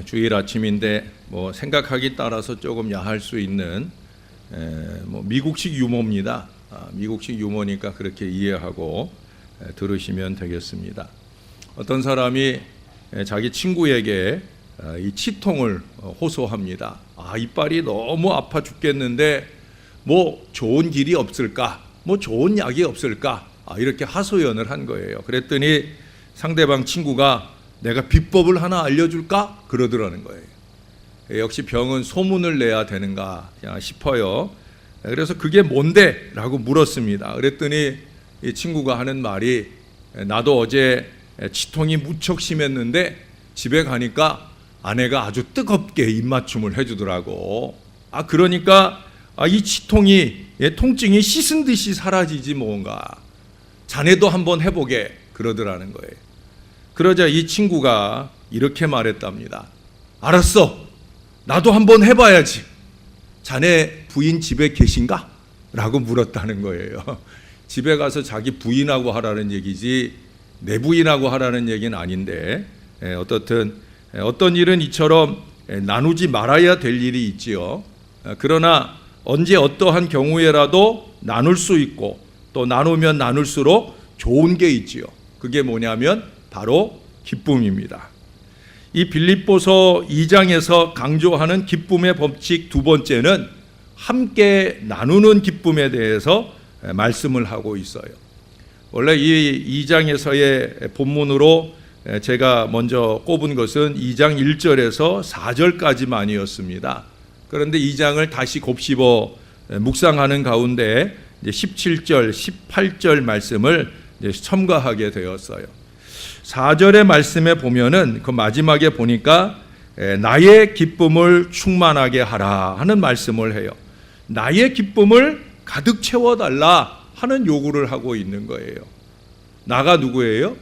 주일 아침인데 생각하기 따라서 조금 야할 수 있는 미국식 유머입니다. 미국식 유머니까 그렇게 이해하고 들으시면 되겠습니다. 어떤 사람이 자기 친구에게 이 치통을 호소합니다. 이빨이 너무 아파 죽겠는데 좋은 길이 없을까? 좋은 약이 없을까? 이렇게 하소연을 한 거예요. 그랬더니 상대방 친구가 내가 비법을 하나 알려줄까? 그러더라는 거예요. 역시 병은 소문을 내야 되는가 싶어요. 그래서 그게 뭔데? 라고 물었습니다. 그랬더니 이 친구가 하는 말이 나도 어제 치통이 무척 심했는데 집에 가니까 아내가 아주 뜨겁게 입맞춤을 해주더라고. 그러니까 이 치통이 통증이 씻은 듯이 사라지지 뭔가. 자네도 한번 해보게 그러더라는 거예요. 그러자 이 친구가 이렇게 말했답니다. 알았어. 나도 한번 해봐야지. 자네 부인 집에 계신가? 라고 물었다는 거예요. 집에 가서 자기 부인하고 하라는 얘기지 내 부인하고 하라는 얘기는 아닌데 어떻든 어떤 일은 이처럼 나누지 말아야 될 일이 있지요. 그러나 언제 어떠한 경우에라도 나눌 수 있고 또 나누면 나눌수록 좋은 게 있지요. 그게 뭐냐면 바로 기쁨입니다. 이 빌립보서 2장에서 강조하는 기쁨의 법칙 두 번째는 함께 나누는 기쁨에 대해서 말씀을 하고 있어요. 원래 이 2장에서의 본문으로 제가 먼저 꼽은 것은 2장 1절에서 4절까지만이었습니다. 그런데 2장을 다시 곱씹어 묵상하는 가운데 17절, 18절 말씀을 첨가하게 되었어요. 4절의 말씀에 보면은 그 마지막에 보니까 나의 기쁨을 충만하게 하라 하는 말씀을 해요. 나의 기쁨을 가득 채워달라 하는 요구를 하고 있는 거예요. 나가 누구예요?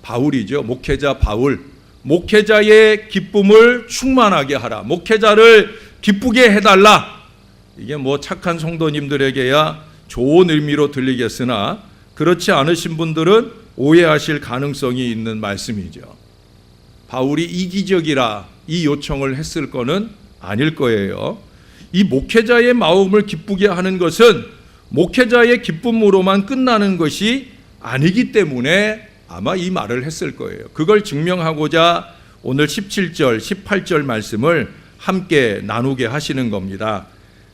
바울이죠. 목회자 바울. 목회자의 기쁨을 충만하게 하라. 목회자를 기쁘게 해달라. 이게 착한 성도님들에게야 좋은 의미로 들리겠으나 그렇지 않으신 분들은 오해하실 가능성이 있는 말씀이죠. 바울이 이기적이라 이 요청을 했을 거는 아닐 거예요. 이 목회자의 마음을 기쁘게 하는 것은 목회자의 기쁨으로만 끝나는 것이 아니기 때문에 아마 이 말을 했을 거예요. 그걸 증명하고자 오늘 17절, 18절 말씀을 함께 나누게 하시는 겁니다.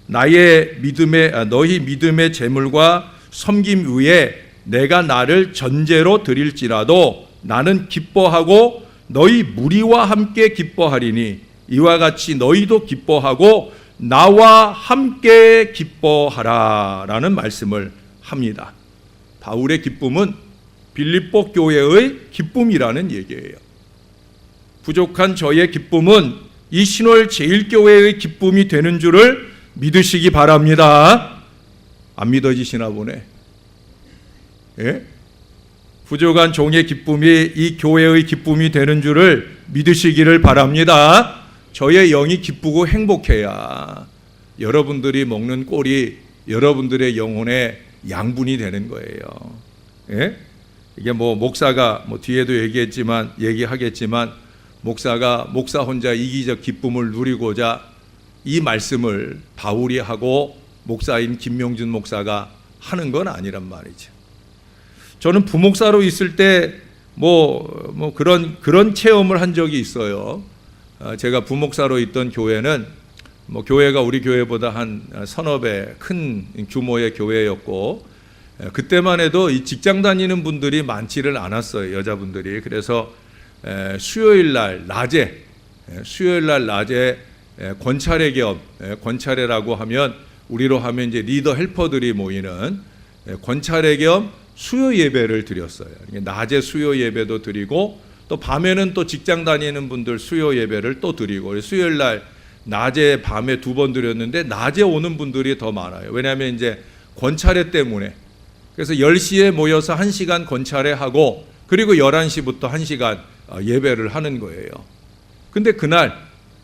너희 믿음의 재물과 섬김 위에 내가 나를 전제로 드릴지라도 나는 기뻐하고 너희 무리와 함께 기뻐하리니 이와 같이 너희도 기뻐하고 나와 함께 기뻐하라 라는 말씀을 합니다. 바울의 기쁨은 빌립보 교회의 기쁨이라는 얘기예요. 부족한 저의 기쁨은 이 신월 제일교회의 기쁨이 되는 줄을 믿으시기 바랍니다. 안 믿어지시나 보네. 부족한 종의 기쁨이 이 교회의 기쁨이 되는 줄을 믿으시기를 바랍니다. 저의 영이 기쁘고 행복해야 여러분들이 먹는 꼴이 여러분들의 영혼의 양분이 되는 거예요. 이게 목사가 뒤에도 얘기하겠지만 목사 혼자 이기적 기쁨을 누리고자 이 말씀을 바울이 하고 목사인 김명준 목사가 하는 건 아니란 말이죠. 저는 부목사로 있을 때 그런 체험을 한 적이 있어요. 제가 부목사로 있던 교회는 교회가 우리 교회보다 한 서너 배 큰 규모의 교회였고 그때만 해도 이 직장 다니는 분들이 많지를 않았어요. 여자분들이. 그래서 수요일 날 낮에 권차례 겸 권차례라고 하면 우리로 하면 이제 리더 헬퍼들이 모이는 권차례 겸 수요 예배를 드렸어요. 낮에 수요 예배도 드리고 또 밤에는 또 직장 다니는 분들 수요 예배를 또 드리고 수요일 날 낮에 밤에 두 번 드렸는데 낮에 오는 분들이 더 많아요. 왜냐하면 이제 권차례 때문에. 그래서 10시에 모여서 1시간 권차례하고 그리고 11시부터 1시간 예배를 하는 거예요. 근데 그날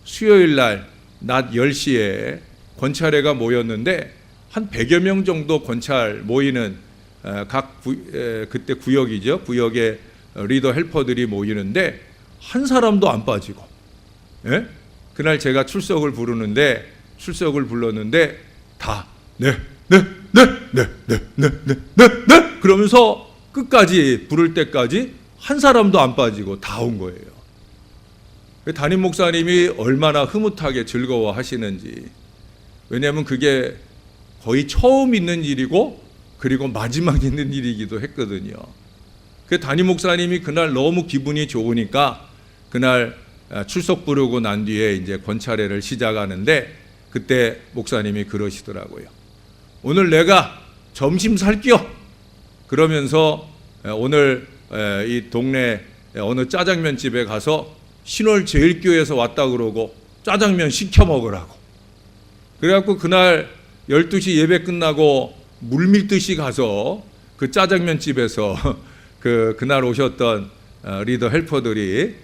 수요일 날 낮 10시에 권차례가 모였는데 한 100여 명 정도 권찰 모이는 그때 구역이죠. 구역에 리더 헬퍼들이 모이는데 한 사람도 안 빠지고 예? 그날 제가 출석을 불렀는데 다 네 그러면서 끝까지 부를 때까지 한 사람도 안 빠지고 다 온 거예요. 담임 목사님이 얼마나 흐뭇하게 즐거워하시는지. 왜냐하면 그게 거의 처음 있는 일이고 그리고 마지막 있는 일이기도 했거든요. 그 담임 목사님이 그날 너무 기분이 좋으니까 그날 출석 부르고 난 뒤에 이제 권차례를 시작하는데 그때 목사님이 그러시더라고요. 오늘 내가 점심 살게요. 그러면서 오늘 이 동네 어느 짜장면 집에 가서 신월제일교회에서 왔다 그러고 짜장면 시켜 먹으라고. 그래갖고 그날 12시 예배 끝나고 물밀듯이 가서 그 짜장면 집에서 그날 오셨던 리더 헬퍼들이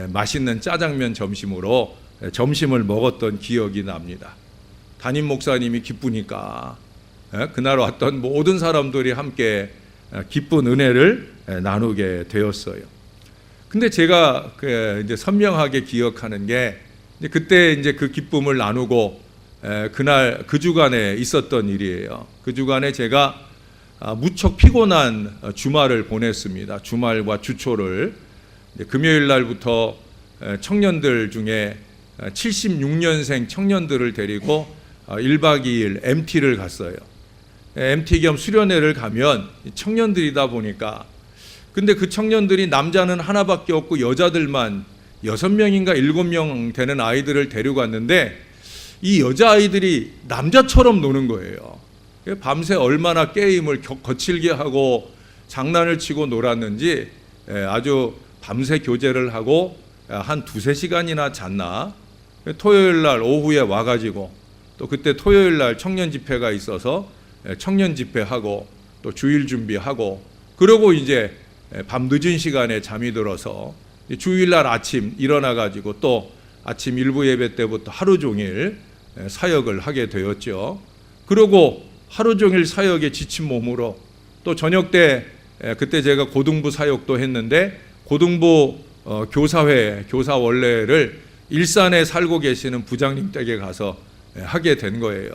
맛있는 짜장면 점심으로 점심을 먹었던 기억이 납니다. 담임 목사님이 기쁘니까 그날 왔던 모든 사람들이 함께 기쁜 은혜를 나누게 되었어요. 근데 제가 이제 선명하게 기억하는 게 그때 이제 그 기쁨을 나누고 그날 그 주간에 있었던 일이에요. 그 주간에 제가 무척 피곤한 주말을 보냈습니다. 주말과 주초를 금요일 날부터 청년들 중에 76년생 청년들을 데리고 1박 2일 MT를 갔어요. MT 겸 수련회를 가면 청년들이다 보니까 근데 그 청년들이 남자는 하나밖에 없고 여자들만 6명인가 7명 되는 아이들을 데려갔는데 이 여자아이들이 남자처럼 노는 거예요. 밤새 얼마나 게임을 거칠게 하고 장난을 치고 놀았는지 아주 밤새 교제를 하고 한 2-3시간이나 잤나. 토요일 날 오후에 와가지고 또 그때 토요일 날 청년 집회가 있어서 청년 집회하고 또 주일 준비하고 그러고 이제 밤 늦은 시간에 잠이 들어서 주일날 아침 일어나가지고 또 아침 일부 예배 때부터 하루 종일 사역을 하게 되었죠. 그러고 하루 종일 사역에 지친 몸으로 또 저녁 때 그때 제가 고등부 사역도 했는데 고등부 교사회 교사 원래를 일산에 살고 계시는 부장님 댁에 가서 하게 된 거예요.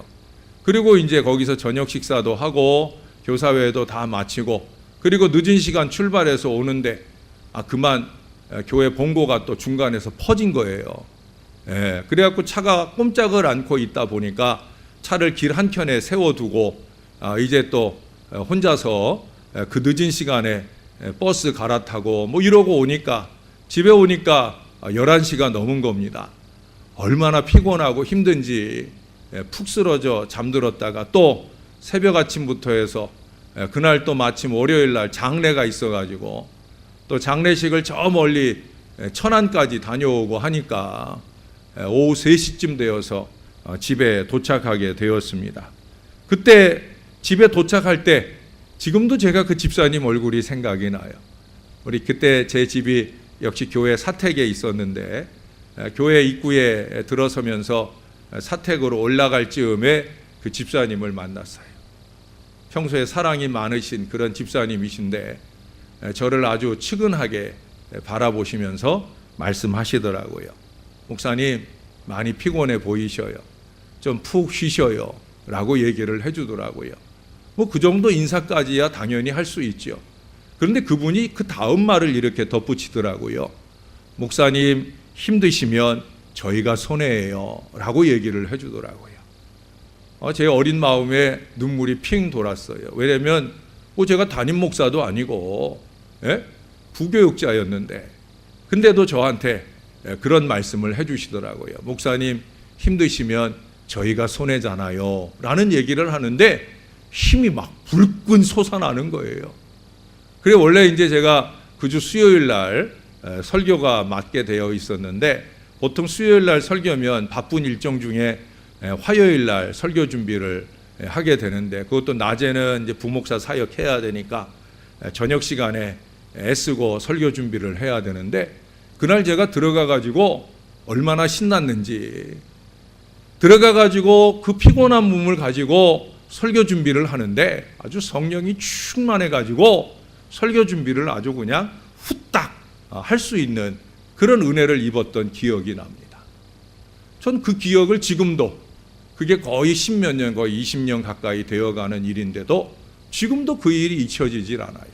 그리고 이제 거기서 저녁 식사도 하고 교사회도 다 마치고 그리고 늦은 시간 출발해서 오는데 그만 교회 본고가 또 중간에서 퍼진 거예요. 그래갖고 차가 꼼짝을 않고 있다 보니까 차를 길 한켠에 세워두고 이제 또 혼자서 그 늦은 시간에 버스 갈아타고 뭐 이러고 오니까 집에 오니까 11시가 넘은 겁니다. 얼마나 피곤하고 힘든지 푹 쓰러져 잠들었다가 또 새벽 아침부터 해서 그날 또 마침 월요일 날 장례가 있어가지고 또 장례식을 저 멀리 천안까지 다녀오고 하니까 오후 3시쯤 되어서 집에 도착하게 되었습니다. 그때 집에 도착할 때 지금도 제가 그 집사님 얼굴이 생각이 나요. 우리 그때 제 집이 역시 교회 사택에 있었는데 교회 입구에 들어서면서 사택으로 올라갈 즈음에 그 집사님을 만났어요. 평소에 사랑이 많으신 그런 집사님이신데 저를 아주 측은하게 바라보시면서 말씀하시더라고요. 목사님 많이 피곤해 보이셔요. 좀 푹 쉬셔요 라고 얘기를 해주더라고요. 뭐 그 정도 인사까지야 당연히 할 수 있죠. 그런데 그분이 그 다음 말을 이렇게 덧붙이더라고요. 목사님 힘드시면 저희가 손해예요 라고 얘기를 해주더라고요. 제 어린 마음에 눈물이 핑 돌았어요. 왜냐하면 제가 담임 목사도 아니고 부교육자였는데 근데도 저한테 그런 말씀을 해주시더라고요. 목사님 힘드시면 저희가 손해잖아요 라는 얘기를 하는데 힘이 막 불끈 솟아나는 거예요. 그래 원래 이제 제가 그 주 수요일 날 설교가 맡게 되어 있었는데 보통 수요일 날 설교면 바쁜 일정 중에 화요일 날 설교 준비를 하게 되는데 그것도 낮에는 이제 부목사 사역해야 되니까 저녁 시간에 애쓰고 설교 준비를 해야 되는데 그날 제가 들어가 가지고 얼마나 신났는지 들어가 가지고 그 피곤한 몸을 가지고 설교 준비를 하는데 아주 성령이 충만해 가지고 설교 준비를 아주 그냥 후딱 할 수 있는 그런 은혜를 입었던 기억이 납니다. 전 그 기억을 지금도, 그게 거의 10몇 년, 거의 20년 가까이 되어가는 일인데도 지금도 그 일이 잊혀지질 않아요.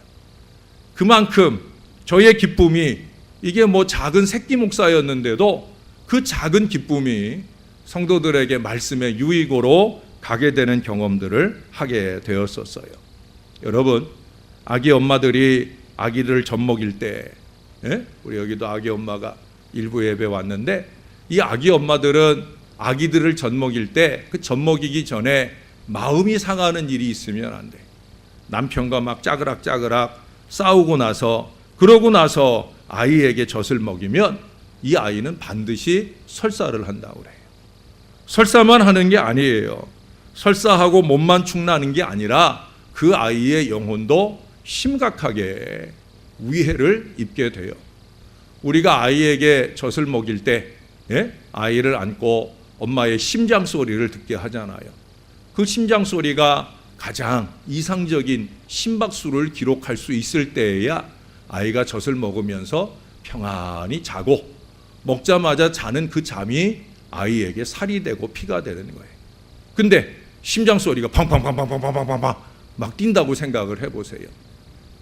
그만큼 저의 기쁨이, 이게 뭐 작은 새끼 목사였는데도 그 작은 기쁨이 성도들에게 말씀의 유익으로 가게 되는 경험들을 하게 되었었어요. 여러분, 아기 엄마들이 아기를 젖먹일 때, 우리 여기도 아기 엄마가 일부 예배 왔는데, 이 아기 엄마들은 아기들을 젖먹일 때 그 젖먹이기 전에 마음이 상하는 일이 있으면 안 돼. 남편과 막 짜그락짜그락 싸우고 나서, 그러고 나서 아이에게 젖을 먹이면 이 아이는 반드시 설사를 한다고 그래요. 설사만 하는 게 아니에요. 설사하고 몸만 축나는 게 아니라 그 아이의 영혼도 심각하게 위해를 입게 돼요. 우리가 아이에게 젖을 먹일 때 아이를 안고 엄마의 심장 소리를 듣게 하잖아요. 그 심장 소리가 가장 이상적인 심박수를 기록할 수 있을 때에야 아이가 젖을 먹으면서 평안히 자고, 먹자마자 자는 그 잠이 아이에게 살이 되고 피가 되는 거예요. 근데 심장 소리가 팡팡팡팡팡팡팡팡 막 뛴다고 생각을 해보세요.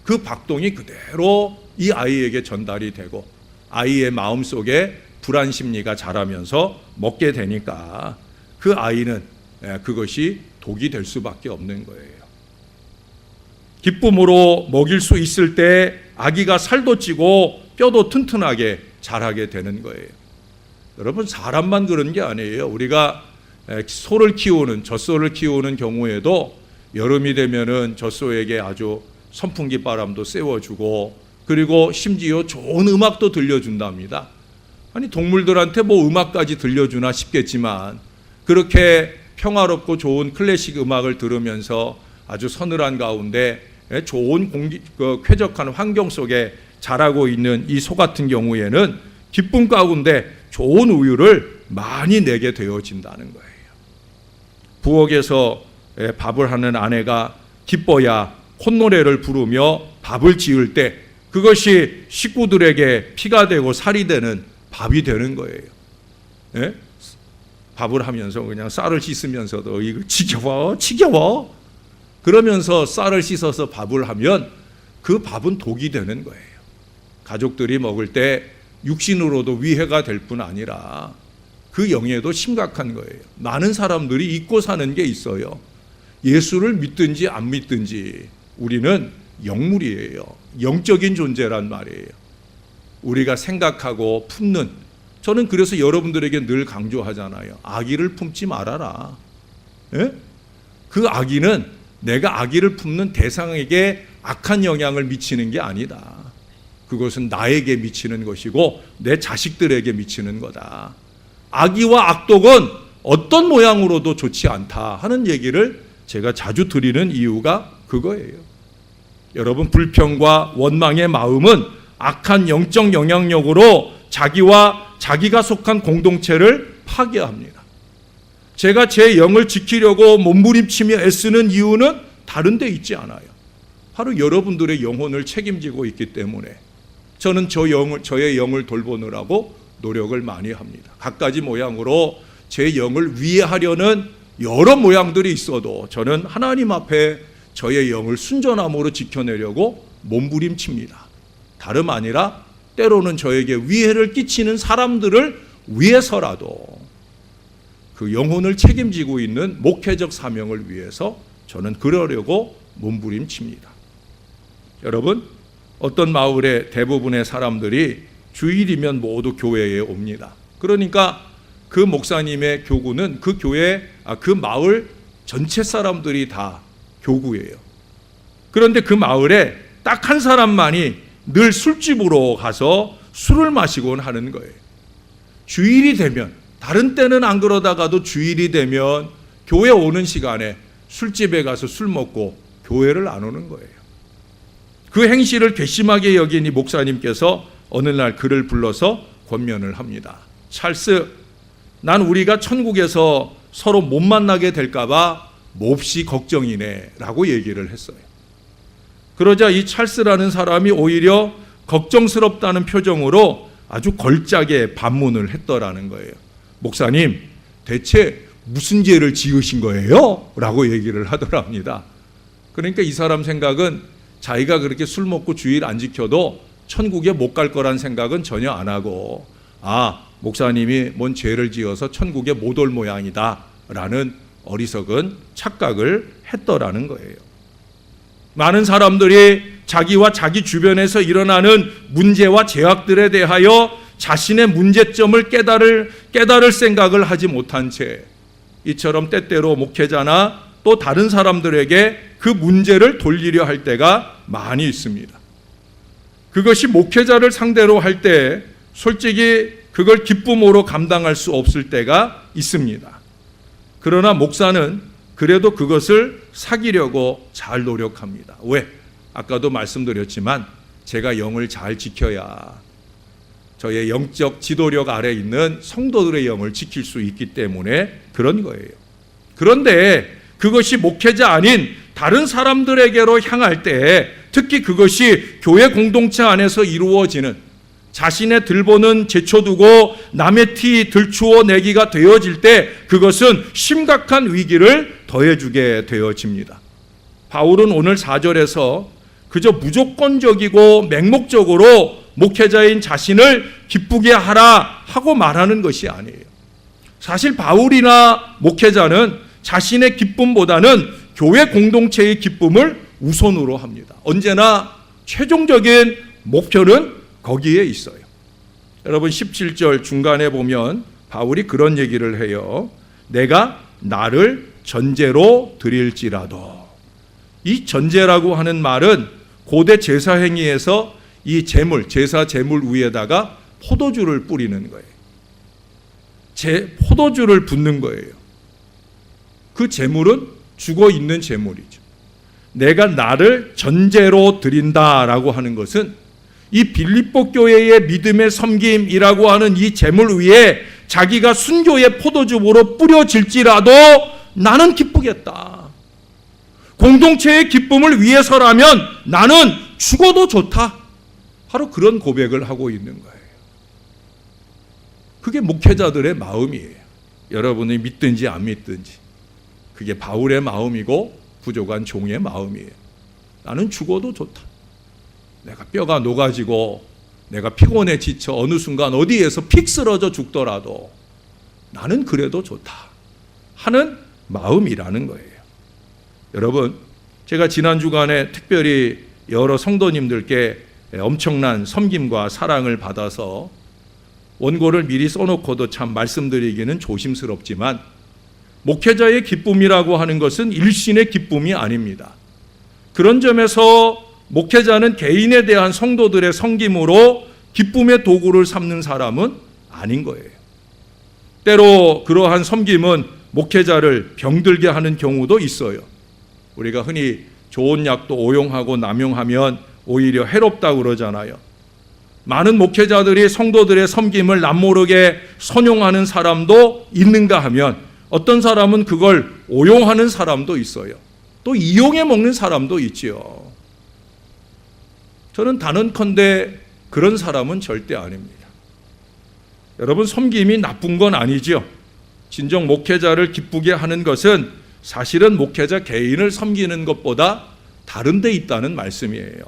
그 박동이 그대로 이 아이에게 전달이 되고 아이의 마음속에 불안 심리가 자라면서 먹게 되니까 그 아이는 그것이 독이 될 수밖에 없는 거예요. 기쁨으로 먹일 수 있을 때 아기가 살도 찌고 뼈도 튼튼하게 자라게 되는 거예요. 여러분, 사람만 그런 게 아니에요. 우리가 소를 키우는, 젖소를 키우는 경우에도 여름이 되면은 젖소에게 아주 선풍기 바람도 쐬워주고, 그리고 심지어 좋은 음악도 들려준답니다. 아니, 동물들한테 뭐 음악까지 들려주나 싶겠지만 그렇게 평화롭고 좋은 클래식 음악을 들으면서 아주 서늘한 가운데 좋은 쾌적한 환경 속에 자라고 있는 이 소 같은 경우에는 기쁨 가운데 좋은 우유를 많이 내게 되어진다는 거예요. 부엌에서 밥을 하는 아내가 기뻐야 콧노래를 부르며 밥을 지을 때 그것이 식구들에게 피가 되고 살이 되는 밥이 되는 거예요. 밥을 하면서 그냥 쌀을 씻으면서도 이거 지겨워 그러면서 쌀을 씻어서 밥을 하면 그 밥은 독이 되는 거예요. 가족들이 먹을 때 육신으로도 위해가 될 뿐 아니라 그 영예도 심각한 거예요. 많은 사람들이 잊고 사는 게 있어요. 예수를 믿든지 안 믿든지 우리는 영물이에요. 영적인 존재란 말이에요. 우리가 생각하고 품는, 저는 그래서 여러분들에게 늘 강조하잖아요. 아기를 품지 말아라. 그 아기는 내가 아기를 품는 대상에게 악한 영향을 미치는 게 아니다. 그것은 나에게 미치는 것이고 내 자식들에게 미치는 거다. 악의와 악독은 어떤 모양으로도 좋지 않다 하는 얘기를 제가 자주 드리는 이유가 그거예요. 여러분, 불평과 원망의 마음은 악한 영적 영향력으로 자기와 자기가 속한 공동체를 파괴합니다. 제가 제 영을 지키려고 몸부림치며 애쓰는 이유는 다른 데 있지 않아요. 바로 여러분들의 영혼을 책임지고 있기 때문에 저는 저의 영을 돌보느라고 노력을 많이 합니다. 갖가지 모양으로 제 영을 위해하려는 여러 모양들이 있어도 저는 하나님 앞에 저의 영을 순전함으로 지켜내려고 몸부림칩니다. 다름 아니라 때로는 저에게 위해를 끼치는 사람들을 위해서라도 그 영혼을 책임지고 있는 목회적 사명을 위해서 저는 그러려고 몸부림칩니다. 여러분, 어떤 마을의 대부분의 사람들이 주일이면 모두 교회에 옵니다. 그러니까 그 목사님의 교구는 그 교회, 그 마을 전체 사람들이 다 교구예요. 그런데 그 마을에 딱 한 사람만이 늘 술집으로 가서 술을 마시곤 하는 거예요. 주일이 되면, 다른 때는 안 그러다가도 주일이 되면 교회 오는 시간에 술집에 가서 술 먹고 교회를 안 오는 거예요. 그 행실을 괘씸하게 여긴 이 목사님께서 어느 날 그를 불러서 권면을 합니다. 찰스, 난 우리가 천국에서 서로 못 만나게 될까 봐 몹시 걱정이네 라고 얘기를 했어요. 그러자 이 찰스라는 사람이 오히려 걱정스럽다는 표정으로 아주 걸작에 반문을 했더라는 거예요. 목사님, 대체 무슨 죄를 지으신 거예요? 라고 얘기를 하더랍니다. 그러니까 이 사람 생각은 자기가 그렇게 술 먹고 주일 안 지켜도 천국에 못 갈 거란 생각은 전혀 안 하고, 목사님이 뭔 죄를 지어서 천국에 못 올 모양이다 라는 어리석은 착각을 했더라는 거예요. 많은 사람들이 자기와 자기 주변에서 일어나는 문제와 죄악들에 대하여 자신의 문제점을 깨달을 생각을 하지 못한 채 이처럼 때때로 목회자나 또 다른 사람들에게 그 문제를 돌리려 할 때가 많이 있습니다. 그것이 목회자를 상대로 할 때 솔직히 그걸 기쁨으로 감당할 수 없을 때가 있습니다. 그러나 목사는 그래도 그것을 사귀려고 잘 노력합니다. 왜? 아까도 말씀드렸지만 제가 영을 잘 지켜야 저의 영적 지도력 아래 있는 성도들의 영을 지킬 수 있기 때문에 그런 거예요. 그런데 그것이 목회자 아닌 다른 사람들에게로 향할 때, 특히 그것이 교회 공동체 안에서 이루어지는, 자신의 들보는 제쳐두고 남의 티 들추어 내기가 되어질 때 그것은 심각한 위기를 더해주게 되어집니다. 바울은 오늘 4절에서 그저 무조건적이고 맹목적으로 목회자인 자신을 기쁘게 하라 하고 말하는 것이 아니에요. 사실 바울이나 목회자는 자신의 기쁨보다는 교회 공동체의 기쁨을 우선으로 합니다. 언제나 최종적인 목표는 거기에 있어요. 여러분 17절 중간에 보면 바울이 그런 얘기를 해요. 내가 나를 전제로 드릴지라도. 이 전제라고 하는 말은 고대 제사 행위에서 이 제물, 제사 제물 위에다가 포도주를 뿌리는 거예요. 포도주를 붓는 거예요. 그 제물은 죽어 있는 제물이죠. 내가 나를 전제로 드린다라고 하는 것은 이 빌립보 교회의 믿음의 섬김이라고 하는 이 제물 위에 자기가 순교의 포도주로 뿌려질지라도 나는 기쁘겠다. 공동체의 기쁨을 위해서라면 나는 죽어도 좋다. 바로 그런 고백을 하고 있는 거예요. 그게 목회자들의 마음이에요. 여러분이 믿든지 안 믿든지. 그게 바울의 마음이고 부족한 종의 마음이에요. 나는 죽어도 좋다. 내가 뼈가 녹아지고 내가 피곤해 지쳐 어느 순간 어디에서 픽 쓰러져 죽더라도 나는 그래도 좋다 하는 마음이라는 거예요. 여러분, 제가 지난 주간에 특별히 여러 성도님들께 엄청난 섬김과 사랑을 받아서 원고를 미리 써놓고도 참 말씀드리기는 조심스럽지만 목회자의 기쁨이라고 하는 것은 일신의 기쁨이 아닙니다. 그런 점에서 목회자는 개인에 대한 성도들의 섬김으로 기쁨의 도구를 삼는 사람은 아닌 거예요. 때로 그러한 섬김은 목회자를 병들게 하는 경우도 있어요. 우리가 흔히 좋은 약도 오용하고 남용하면 오히려 해롭다고 그러잖아요. 많은 목회자들이 성도들의 섬김을 남모르게 선용하는 사람도 있는가 하면 어떤 사람은 그걸 오용하는 사람도 있어요. 또 이용해 먹는 사람도 있지요. 저는 단언컨대 그런 사람은 절대 아닙니다. 여러분, 섬김이 나쁜 건 아니죠. 진정 목회자를 기쁘게 하는 것은 사실은 목회자 개인을 섬기는 것보다 다른 데 있다는 말씀이에요.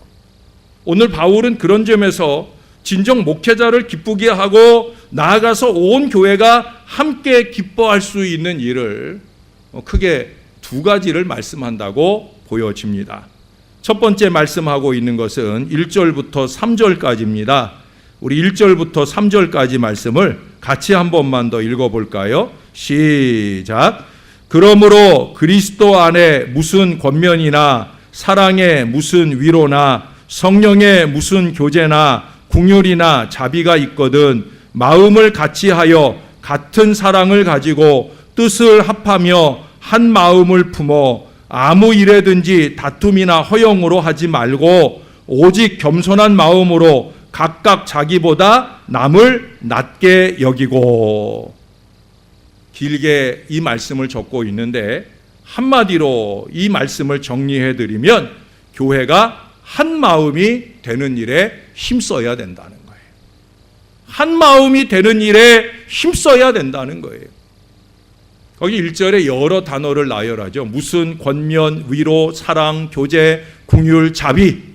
오늘 바울은 그런 점에서 진정 목회자를 기쁘게 하고 나아가서 온 교회가 함께 기뻐할 수 있는 일을 크게 두 가지를 말씀한다고 보여집니다. 첫 번째 말씀하고 있는 것은 1절부터 3절까지입니다. 우리 1절부터 3절까지 말씀을 같이 한 번만 더 읽어볼까요? 시작. 그러므로 그리스도 안에 무슨 권면이나 사랑에 무슨 위로나 성령의 무슨 교제나 궁율이나 자비가 있거든 마음을 같이하여 같은 사랑을 가지고 뜻을 합하며 한 마음을 품어 아무 일에든지 다툼이나 허영으로 하지 말고 오직 겸손한 마음으로 각각 자기보다 남을 낮게 여기고. 길게 이 말씀을 적고 있는데 한마디로 이 말씀을 정리해드리면 교회가 한 마음이 되는 일에 힘써야 된다는 거예요. 한 마음이 되는 일에 힘써야 된다는 거예요. 거기 1절에 여러 단어를 나열하죠. 무슨, 권면, 위로, 사랑, 교제, 긍휼, 자비.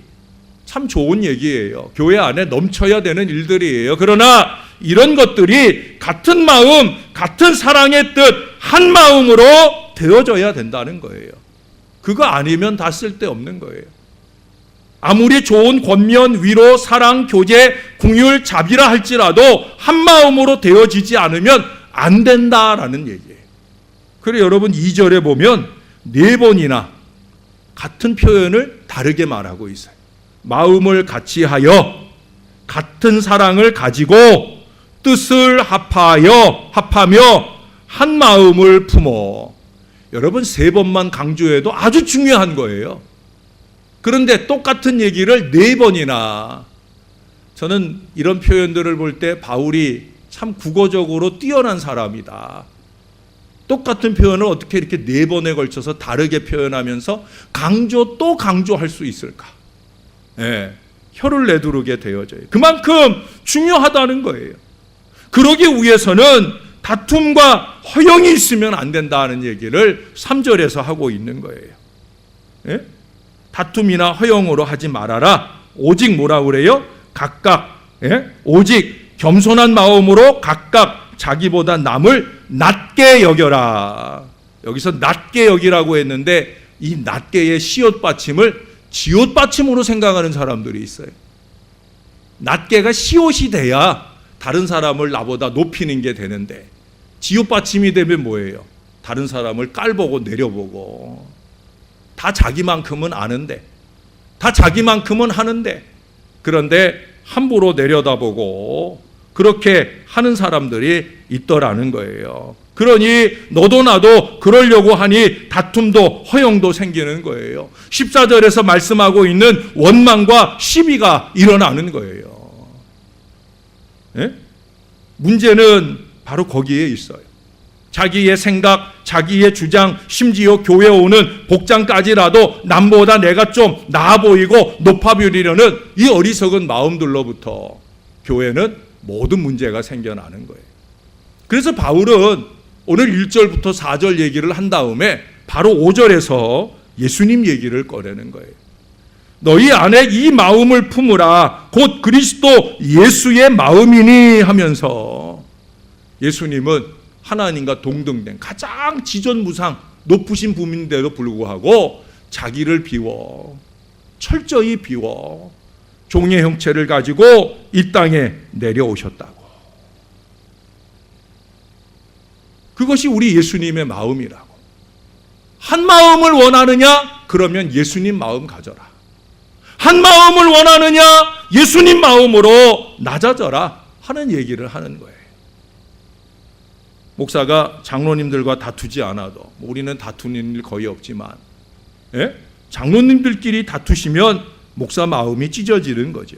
참 좋은 얘기예요. 교회 안에 넘쳐야 되는 일들이에요. 그러나 이런 것들이 같은 마음, 같은 사랑의 뜻, 한 마음으로 되어져야 된다는 거예요. 그거 아니면 다 쓸데없는 거예요. 아무리 좋은 권면, 위로, 사랑, 교제, 긍휼, 자비라 할지라도 한 마음으로 되어지지 않으면 안 된다라는 얘기예요. 그래서 여러분 2절에 보면 4번이나 같은 표현을 다르게 말하고 있어요. 마음을 같이 하여 같은 사랑을 가지고 뜻을 합하며 한 마음을 품어. 여러분 3번만 강조해도 아주 중요한 거예요. 그런데 똑같은 얘기를 4번이나, 저는 이런 표현들을 볼 때 바울이 참 국어적으로 뛰어난 사람이다. 똑같은 표현을 어떻게 이렇게 4번에 걸쳐서 다르게 표현하면서 또 강조할 수 있을까? 예, 혀를 내두르게 되어져요. 그만큼 중요하다는 거예요. 그러기 위해서는 다툼과 허영이 있으면 안 된다는 얘기를 3절에서 하고 있는 거예요. 예? 다툼이나 허영으로 하지 말아라. 오직 뭐라 그래요? 각각, 오직 겸손한 마음으로 각각 자기보다 남을 낮게 여겨라. 여기서 낮게 여기라고 했는데 이 낮게의 시옷 받침을 지옷 받침으로 생각하는 사람들이 있어요. 낮게가 시옷이 돼야 다른 사람을 나보다 높이는 게 되는데, 지옷 받침이 되면 뭐예요? 다른 사람을 깔보고 내려보고, 다 자기만큼은 아는데, 다 자기만큼은 하는데, 그런데 함부로 내려다보고 그렇게 하는 사람들이 있더라는 거예요. 그러니 너도 나도 그러려고 하니 다툼도 허영도 생기는 거예요. 14절에서 말씀하고 있는 원망과 시비가 일어나는 거예요. 예? 문제는 바로 거기에 있어요. 자기의 생각, 자기의 주장, 심지어 교회 오는 복장까지라도 남보다 내가 좀 나아 보이고 높아 보이려는 이 어리석은 마음들로부터 교회는 모든 문제가 생겨나는 거예요. 그래서 바울은 오늘 1절부터 4절 얘기를 한 다음에 바로 5절에서 예수님 얘기를 꺼내는 거예요. 너희 안에 이 마음을 품으라. 곧 그리스도 예수의 마음이니 하면서, 예수님은 하나님과 동등된 가장 지존무상 높으신 분인데도 불구하고 자기를 비워, 철저히 비워 종의 형체를 가지고 이 땅에 내려오셨다고. 그것이 우리 예수님의 마음이라고. 한 마음을 원하느냐? 그러면 예수님 마음 가져라. 한 마음을 원하느냐? 예수님 마음으로 낮아져라 하는 얘기를 하는 거예요. 목사가 장로님들과 다투지 않아도, 우리는 다투는 일 거의 없지만, 장로님들끼리 다투시면 목사 마음이 찢어지는 거죠.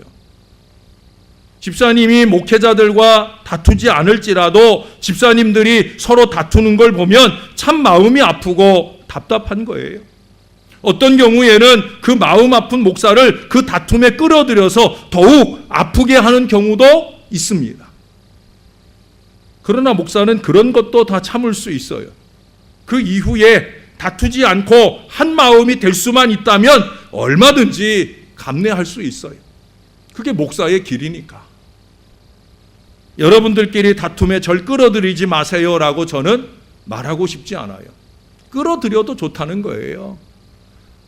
집사님이 목회자들과 다투지 않을지라도 집사님들이 서로 다투는 걸 보면 참 마음이 아프고 답답한 거예요. 어떤 경우에는 그 마음 아픈 목사를 그 다툼에 끌어들여서 더욱 아프게 하는 경우도 있습니다. 그러나 목사는 그런 것도 다 참을 수 있어요. 그 이후에 다투지 않고 한 마음이 될 수만 있다면 얼마든지 감내할 수 있어요. 그게 목사의 길이니까. 여러분들끼리 다툼에 절 끌어들이지 마세요라고 저는 말하고 싶지 않아요. 끌어들여도 좋다는 거예요.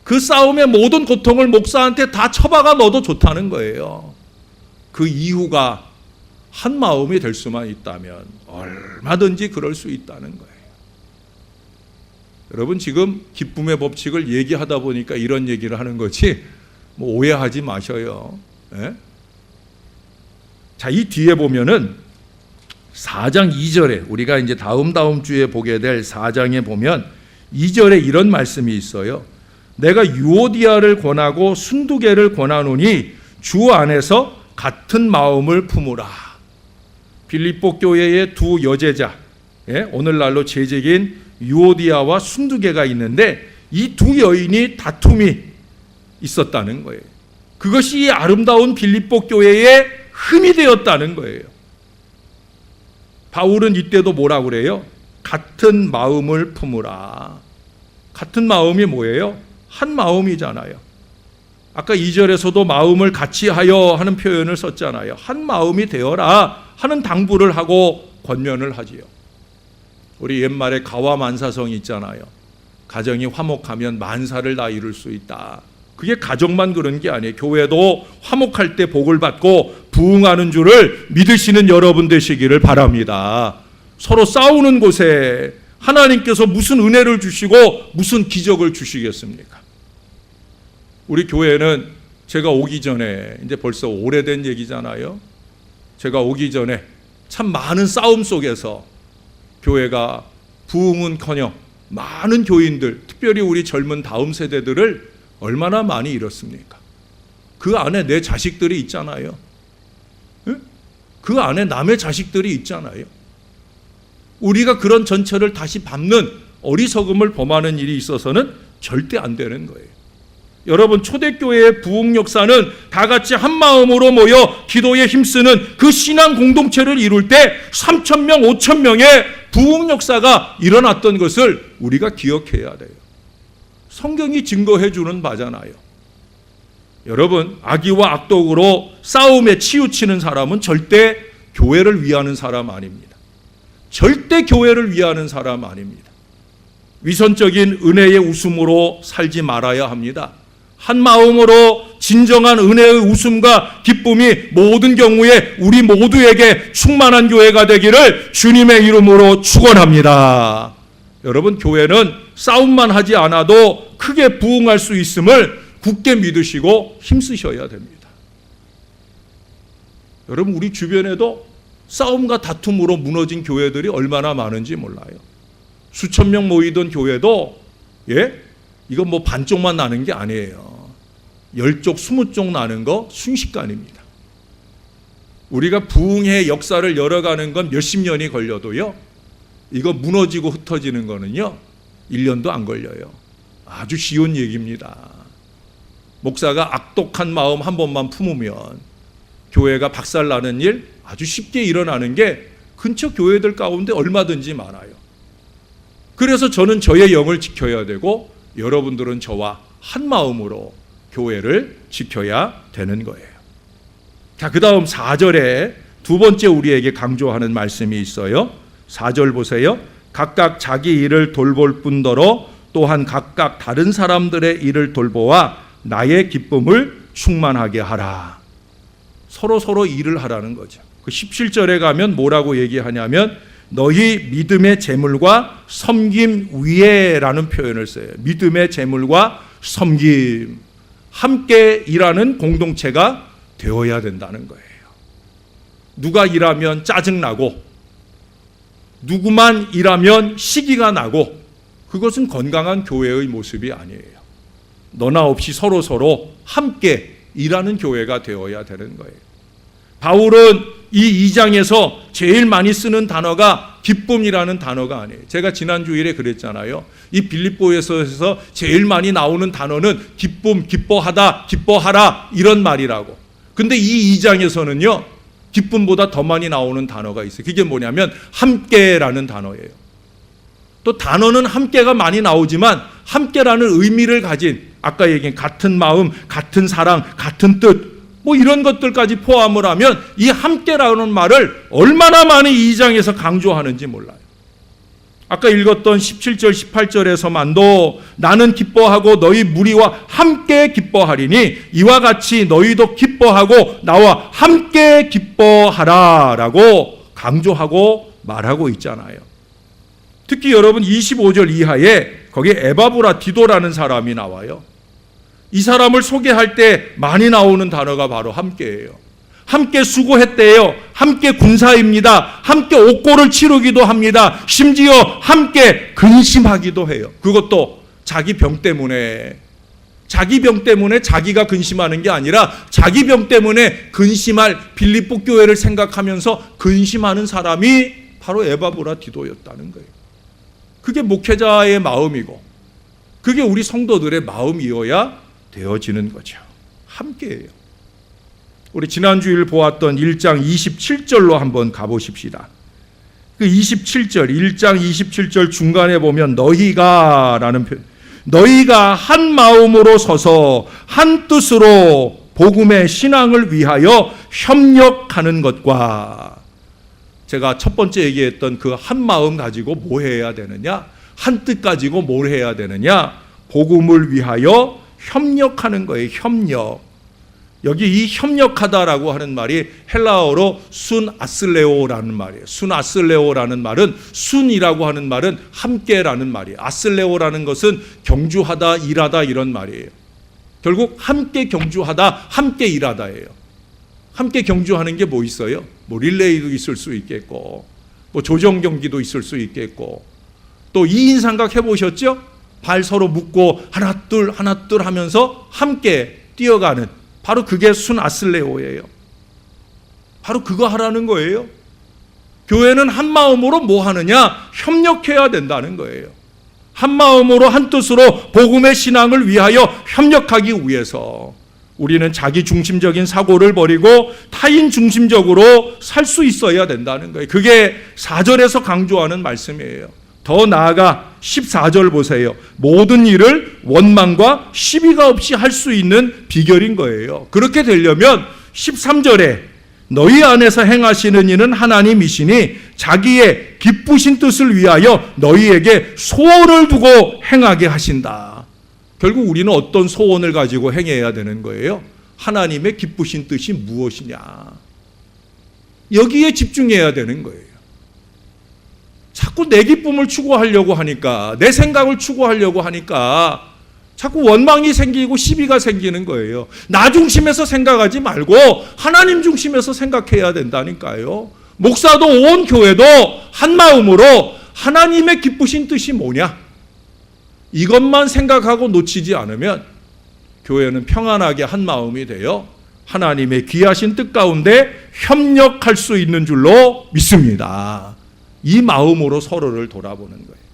그 싸움의 모든 고통을 목사한테 다 처박아 넣어도 좋다는 거예요. 그 이유가 한 마음이 될 수만 있다면 얼마든지 그럴 수 있다는 거예요. 여러분, 지금 기쁨의 법칙을 얘기하다 보니까 이런 얘기를 하는 거지 뭐 오해하지 마셔요. 자, 이 뒤에 보면은 4장 2절에, 우리가 이제 다음 주에 보게 될 4장에 보면 2절에 이런 말씀이 있어요. 내가 유오디아를 권하고 순두개를 권하노니 주 안에서 같은 마음을 품으라. 빌립보 교회의 두 여제자, 오늘날로 재직인 유오디아와 순두개가 있는데 이 두 여인이 다툼이 있었다는 거예요. 그것이 이 아름다운 빌립보 교회의 흠이 되었다는 거예요. 바울은 이때도 뭐라고 그래요? 같은 마음을 품으라. 같은 마음이 뭐예요? 한 마음이잖아요. 아까 2절에서도 마음을 같이 하여 하는 표현을 썼잖아요. 한 마음이 되어라 하는 당부를 하고 권면을 하지요. 우리 옛말에 가와만사성이 있잖아요. 가정이 화목하면 만사를 다 이룰 수 있다. 그게 가정만 그런 게 아니에요. 교회도 화목할 때 복을 받고 부흥하는 줄을 믿으시는 여러분 되시기를 바랍니다. 서로 싸우는 곳에 하나님께서 무슨 은혜를 주시고 무슨 기적을 주시겠습니까? 우리 교회는 제가 오기 전에, 이제 벌써 오래된 얘기잖아요. 제가 오기 전에 참 많은 싸움 속에서 교회가 부흥은커녕 많은 교인들, 특별히 우리 젊은 다음 세대들을 얼마나 많이 잃었습니까? 그 안에 내 자식들이 있잖아요. 그 안에 남의 자식들이 있잖아요. 우리가 그런 전철을 다시 밟는 어리석음을 범하는 일이 있어서는 절대 안 되는 거예요. 여러분, 초대교회의 부흥 역사는 다 같이 한 마음으로 모여 기도에 힘쓰는 그 신앙 공동체를 이룰 때 3,000명, 5,000명의 부흥 역사가 일어났던 것을 우리가 기억해야 돼요. 성경이 증거해 주는 바잖아요. 여러분, 악의와 악독으로 싸움에 치우치는 사람은 절대 교회를 위하는 사람 아닙니다. 절대 교회를 위하는 사람 아닙니다. 위선적인 은혜의 웃음으로 살지 말아야 합니다. 한 마음으로 진정한 은혜의 웃음과 기쁨이 모든 경우에 우리 모두에게 충만한 교회가 되기를 주님의 이름으로 축원합니다. 여러분, 교회는 싸움만 하지 않아도 크게 부흥할 수 있음을 굳게 믿으시고 힘쓰셔야 됩니다. 여러분, 우리 주변에도 싸움과 다툼으로 무너진 교회들이 얼마나 많은지 몰라요. 수천 명 모이던 교회도 이건 뭐 반쪽만 나는 게 아니에요. 10쪽, 20쪽 나는 거 순식간입니다. 우리가 부흥의 역사를 열어가는 건 몇십 년이 걸려도요, 이거 무너지고 흩어지는 거는요 1년도 안 걸려요. 아주 쉬운 얘기입니다. 목사가 악독한 마음 한 번만 품으면 교회가 박살나는 일 아주 쉽게 일어나는 게 근처 교회들 가운데 얼마든지 많아요. 그래서 저는 저의 영을 지켜야 되고 여러분들은 저와 한 마음으로 교회를 지켜야 되는 거예요. 자, 그 다음 4절에 두 번째 우리에게 강조하는 말씀이 있어요. 4절 보세요. 각각 자기 일을 돌볼 뿐더러 또한 각각 다른 사람들의 일을 돌보아 나의 기쁨을 충만하게 하라. 서로 일을 하라는 거죠. 그 17절에 가면 뭐라고 얘기하냐면 너희 믿음의 재물과 섬김 위에라는 표현을 써요. 믿음의 재물과 섬김, 함께 일하는 공동체가 되어야 된다는 거예요. 누가 일하면 짜증나고 누구만 일하면 시기가 나고 그것은 건강한 교회의 모습이 아니에요. 너나 없이 서로 함께 일하는 교회가 되어야 되는 거예요. 바울은 이 2장에서 제일 많이 쓰는 단어가 기쁨이라는 단어가 아니에요. 제가 지난 주일에 그랬잖아요. 이 빌립보에서 제일 많이 나오는 단어는 기쁨, 기뻐하다, 기뻐하라 이런 말이라고. 근데 이 2장에서는요 기쁨보다 더 많이 나오는 단어가 있어요. 그게 뭐냐면 함께라는 단어예요. 또 단어는 함께가 많이 나오지만 함께라는 의미를 가진 아까 얘기한 같은 마음, 같은 사랑, 같은 뜻 뭐 이런 것들까지 포함을 하면 이 함께라는 말을 얼마나 많이 이 2장에서 강조하는지 몰라요. 아까 읽었던 17절, 18절에서만도 나는 기뻐하고 너희 무리와 함께 기뻐하리니 이와 같이 너희도 기뻐하고 나와 함께 기뻐하라 라고 강조하고 말하고 있잖아요. 특히 여러분 25절 이하에 거기에 에바브라디도라는 사람이 나와요. 이 사람을 소개할 때 많이 나오는 단어가 바로 함께예요. 함께 수고했대요. 함께 군사입니다. 함께 옥고를 치르기도 합니다. 심지어 함께 근심하기도 해요. 그것도 자기 병 때문에 자기가 근심하는 게 아니라 자기 병 때문에 근심할 빌립보 교회를 생각하면서 근심하는 사람이 바로 에바브라디도였다는 거예요. 그게 목회자의 마음이고 그게 우리 성도들의 마음이어야 되어지는 거죠. 함께예요. 우리 지난주일 보았던 1장 27절로 한번 가보십시다. 그 27절, 1장 27절 중간에 보면 너희가 라는 표현, 너희가 한 마음으로 서서 한 뜻으로 복음의 신앙을 위하여 협력하는 것과, 제가 첫 번째 얘기했던 그 한 마음 가지고 뭐 해야 되느냐, 한 뜻 가지고 뭘 해야 되느냐, 복음을 위하여 협력하는 거예요. 협력. 여기 이 협력하다라고 하는 말이 헬라어로 순 아슬레오라는 말이에요. 순 아슬레오라는 말은, 순이라고 하는 말은 함께라는 말이에요. 아슬레오라는 것은 경주하다, 일하다 이런 말이에요. 결국 함께 경주하다, 함께 일하다예요. 함께 경주하는 게 뭐 있어요? 뭐 릴레이도 있을 수 있겠고, 뭐 조정 경기도 있을 수 있겠고, 또 2인 삼각 해보셨죠? 발 서로 묶고 하나 둘 하면서 함께 뛰어가는, 바로 그게 순 아슬레오예요. 바로 그거 하라는 거예요. 교회는 한 마음으로 뭐 하느냐? 협력해야 된다는 거예요. 한 마음으로 한 뜻으로 복음의 신앙을 위하여 협력하기 위해서 우리는 자기 중심적인 사고를 버리고 타인 중심적으로 살 수 있어야 된다는 거예요. 그게 4절에서 강조하는 말씀이에요. 더 나아가 14절 보세요. 모든 일을 원망과 시비가 없이 할 수 있는 비결인 거예요. 그렇게 되려면 13절에 너희 안에서 행하시는 이는 하나님이시니 자기의 기쁘신 뜻을 위하여 너희에게 소원을 두고 행하게 하신다. 결국 우리는 어떤 소원을 가지고 행해야 되는 거예요? 하나님의 기쁘신 뜻이 무엇이냐, 여기에 집중해야 되는 거예요. 자꾸 내 기쁨을 추구하려고 하니까, 내 생각을 추구하려고 하니까 자꾸 원망이 생기고 시비가 생기는 거예요. 나 중심에서 생각하지 말고 하나님 중심에서 생각해야 된다니까요. 목사도 온 교회도 한 마음으로 하나님의 기쁘신 뜻이 뭐냐, 이것만 생각하고 놓치지 않으면 교회는 평안하게 한 마음이 되어 하나님의 귀하신 뜻 가운데 협력할 수 있는 줄로 믿습니다. 이 마음으로 서로를 돌아보는 거예요.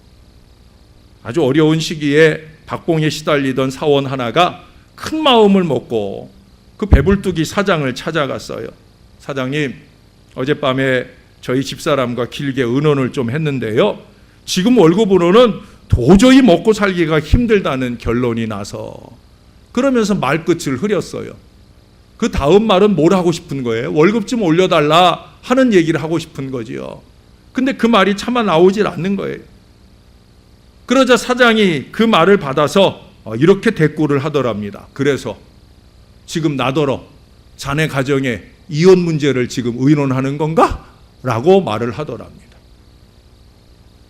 아주 어려운 시기에 박봉에 시달리던 사원 하나가 큰 마음을 먹고 그 배불뚝이 사장을 찾아갔어요. 사장님, 어젯밤에 저희 집사람과 길게 의논을 좀 했는데요, 지금 월급으로는 도저히 먹고 살기가 힘들다는 결론이 나서, 그러면서 말끝을 흐렸어요. 그 다음 말은 뭘 하고 싶은 거예요? 월급 좀 올려달라 하는 얘기를 하고 싶은 거지요. 근데 그 말이 차마 나오질 않는 거예요. 그러자 사장이 그 말을 받아서 이렇게 대꾸를 하더랍니다. 그래서 지금 나더러 자네 가정의 이혼 문제를 지금 의논하는 건가? 라고 말을 하더랍니다.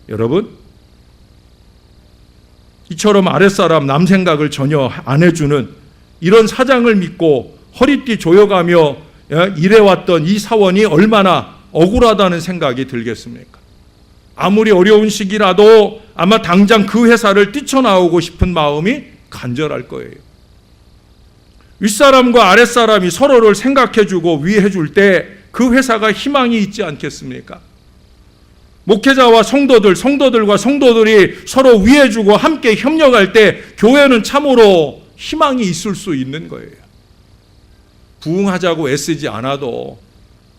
여러분, 이처럼 아랫사람 남 생각을 전혀 안 해주는 이런 사장을 믿고 허리띠 조여가며 일해왔던 이 사원이 얼마나 억울하다는 생각이 들겠습니까? 아무리 어려운 시기라도 아마 당장 그 회사를 뛰쳐나오고 싶은 마음이 간절할 거예요. 윗사람과 아랫사람이 서로를 생각해주고 위해줄 때 그 회사가 희망이 있지 않겠습니까? 목회자와 성도들과 성도들이 서로 위해주고 함께 협력할 때 교회는 참으로 희망이 있을 수 있는 거예요. 부흥하자고 애쓰지 않아도,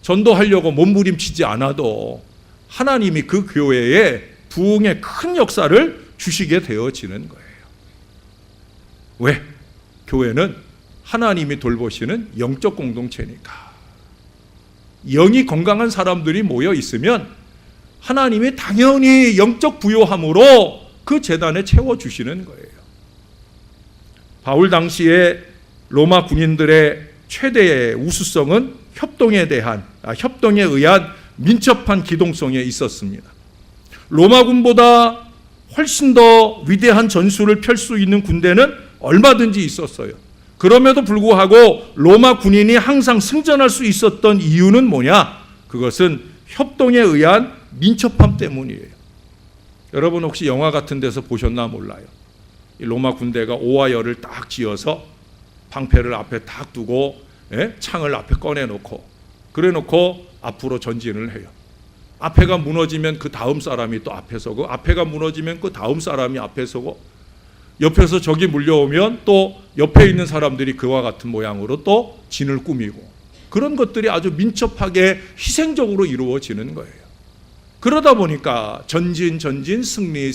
전도하려고 몸부림치지 않아도 하나님이 그 교회에 부흥의 큰 역사를 주시게 되어지는 거예요. 왜? 교회는 하나님이 돌보시는 영적 공동체니까. 영이 건강한 사람들이 모여 있으면 하나님이 당연히 영적 부요함으로 그 재단에 채워주시는 거예요. 바울 당시에 로마 군인들의 최대의 우수성은 협동에 의한 민첩한 기동성에 있었습니다. 로마군보다 훨씬 더 위대한 전술을 펼 수 있는 군대는 얼마든지 있었어요. 그럼에도 불구하고 로마 군인이 항상 승전할 수 있었던 이유는 뭐냐? 그것은 협동에 의한 민첩함 때문이에요. 여러분 혹시 영화 같은 데서 보셨나 몰라요. 이 로마 군대가 오와열을 딱 지어서 방패를 앞에 딱 두고 창을 앞에 꺼내놓고 그래놓고 앞으로 전진을 해요. 앞에가 무너지면 그 다음 사람이 또 앞에 서고, 앞에가 무너지면 그 다음 사람이 앞에 서고, 옆에서 적이 물려오면 또 옆에 있는 사람들이 그와 같은 모양으로 또 진을 꾸미고, 그런 것들이 아주 민첩하게 희생적으로 이루어지는 거예요. 그러다 보니까 전진 승리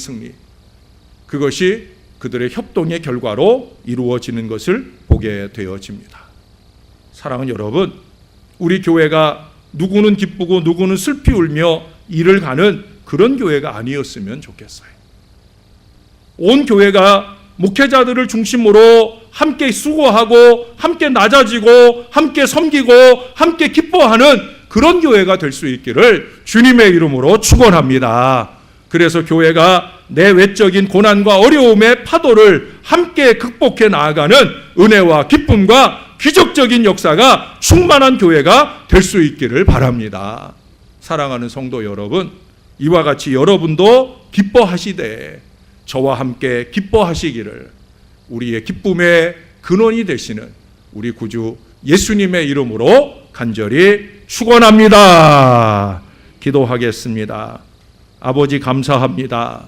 그것이 그들의 협동의 결과로 이루어지는 것을 보게 되어집니다. 사랑하는 여러분, 우리 교회가 누구는 기쁘고 누구는 슬피 울며 일을 가는 그런 교회가 아니었으면 좋겠어요. 온 교회가 목회자들을 중심으로 함께 수고하고 함께 낮아지고 함께 섬기고 함께 기뻐하는 그런 교회가 될 수 있기를 주님의 이름으로 축원합니다. 그래서 교회가 내 외적인 고난과 어려움의 파도를 함께 극복해 나아가는 은혜와 기쁨과 기적적인 역사가 충만한 교회가 될 수 있기를 바랍니다. 사랑하는 성도 여러분, 이와 같이 여러분도 기뻐하시되 저와 함께 기뻐하시기를 우리의 기쁨의 근원이 되시는 우리 구주 예수님의 이름으로 간절히 축원합니다. 기도하겠습니다. 아버지 감사합니다.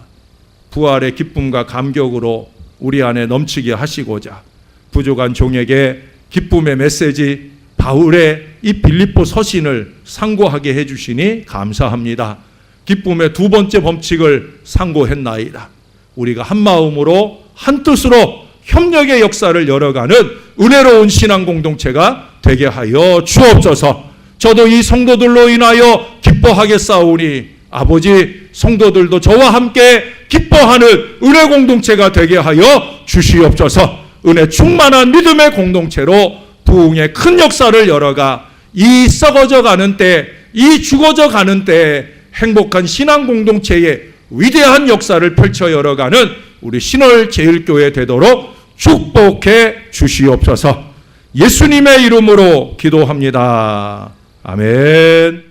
부활의 기쁨과 감격으로 우리 안에 넘치게 하시고자 부족한 종에게 기쁨의 메시지 바울의 이 빌립보 서신을 상고하게 해주시니 감사합니다. 기쁨의 두 번째 법칙을 상고했나이다. 우리가 한 마음으로 한 뜻으로 협력의 역사를 열어가는 은혜로운 신앙 공동체가 되게 하여 주옵소서. 저도 이 성도들로 인하여 기뻐하겠사오니 아버지, 성도들도 저와 함께 기뻐하는 은혜 공동체가 되게 하여 주시옵소서. 은혜 충만한 믿음의 공동체로 부흥의 큰 역사를 열어가 이 썩어져 가는 때, 이 죽어져 가는 때 행복한 신앙 공동체의 위대한 역사를 펼쳐 열어가는 우리 신월 제일교회 되도록 축복해 주시옵소서. 예수님의 이름으로 기도합니다. 아멘.